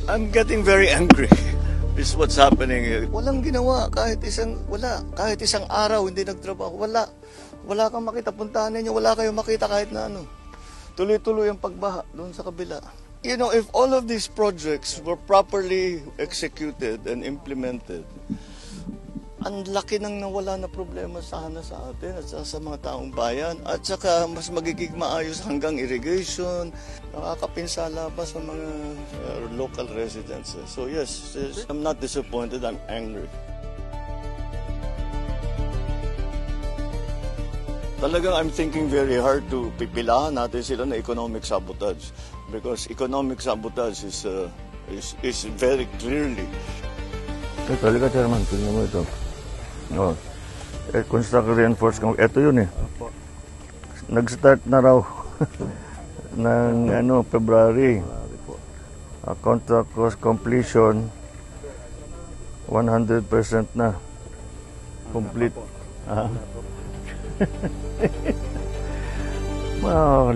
I'm getting very angry. This is what's happening here. Walang ginawa kahit isang araw hindi nagtrabaho. Wala kang makita, puntahan ninyo, wala kayong makita kahit na ano. Tuloy-tuloy ang pagbaha doon sa kabila. You know, if all of these projects were properly executed and implemented, ang laki nang nawala na problema sana sa atin at sa mga taong bayan. At saka mas magiging maayos hanggang irrigation, nakakapinsala pa sa mga local residents. So yes, I'm not disappointed, I'm angry. Talagang I'm thinking very hard to pipilahan natin sila na economic sabotage. Because economic sabotage is very clearly. Talaga, Chairman, tingnan mo ito. Oh, construct reinforced. Ito yun eh. Nag-start na raw ng February. Contract cost completion 100% na. Complete. Wow,